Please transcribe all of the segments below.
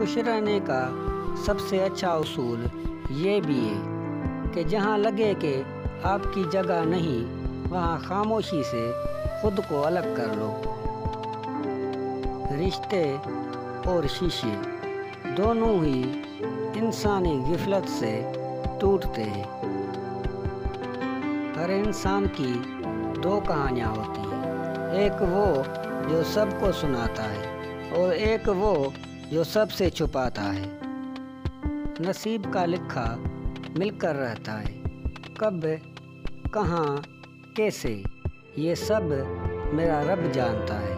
خوش رہنے کا سب سے اچھا اصول یہ بھی ہے کہ جہاں لگے کہ آپ کی جگہ نہیں وہاں خاموشی سے خود کو الگ کر لو۔ رشتے اور شیشے دونوں ہی انسانی غفلت سے ٹوٹتے ہیں۔ ہر انسان کی دو کہانیاں ہوتی ہیں، ایک وہ جو سب کو سناتا ہے اور ایک وہ جو سب سے چھپاتا ہے۔ نصیب کا لکھا مل کر رہتا ہے، کب، کہاں، کیسے، یہ سب میرا رب جانتا ہے۔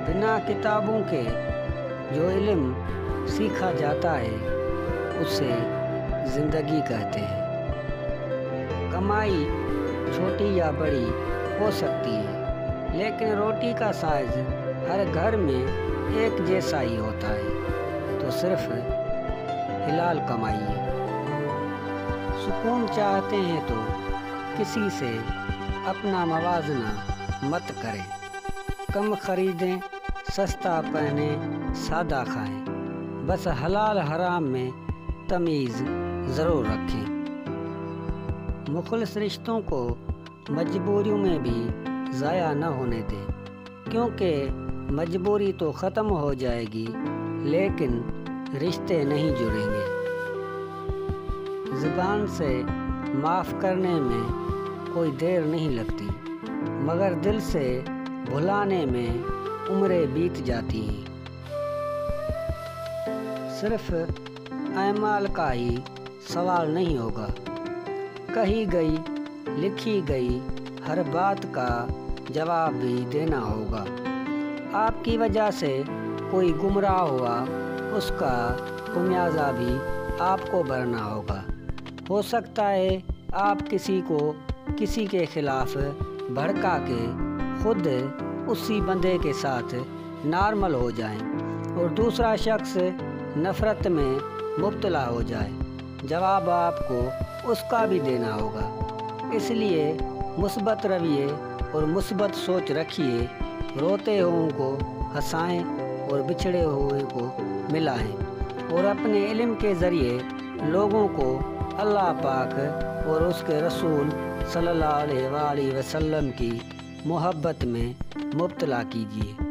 بنا کتابوں کے جو علم سیکھا جاتا ہے اسے زندگی کہتے ہیں۔ کمائی چھوٹی یا بڑی ہو سکتی ہے، لیکن روٹی کا سائز ہر گھر میں ایک جیسا ہی ہوتا ہے، تو صرف حلال کمائیے۔ سکون چاہتے ہیں تو کسی سے اپنا موازنہ مت کریں، کم خریدیں، سستا پہنیں، سادہ کھائیں، بس حلال حرام میں تمیز ضرور رکھیں۔ مخلص رشتوں کو مجبوریوں میں بھی ضائع نہ ہونے دیں، کیونکہ مجبوری تو ختم ہو جائے گی لیکن رشتے نہیں جڑیں گے۔ زبان سے معاف کرنے میں کوئی دیر نہیں لگتی، مگر دل سے بھلانے میں عمریں بیت جاتی ہیں۔ صرف اعمال کا ہی سوال نہیں ہوگا، کہی گئی لکھی گئی ہر بات کا جواب بھی دینا ہوگا۔ آپ کی وجہ سے کوئی گمراہ ہوا، اس کا خمیازہ بھی آپ کو بھرنا ہوگا۔ ہو سکتا ہے آپ کسی کو کسی کے خلاف بھڑکا کے خود اسی بندے کے ساتھ نارمل ہو جائیں اور دوسرا شخص نفرت میں مبتلا ہو جائے، جواب آپ کو اس کا بھی دینا ہوگا۔ اس لیے مثبت رویے اور مثبت سوچ رکھیے، روتے ہوئے کو ہنسائیں اور بچھڑے ہوئے کو ملائیں، اور اپنے علم کے ذریعے لوگوں کو اللہ پاک اور اس کے رسول صلی اللہ علیہ وآلہ وسلم کی محبت میں مبتلا کیجیے۔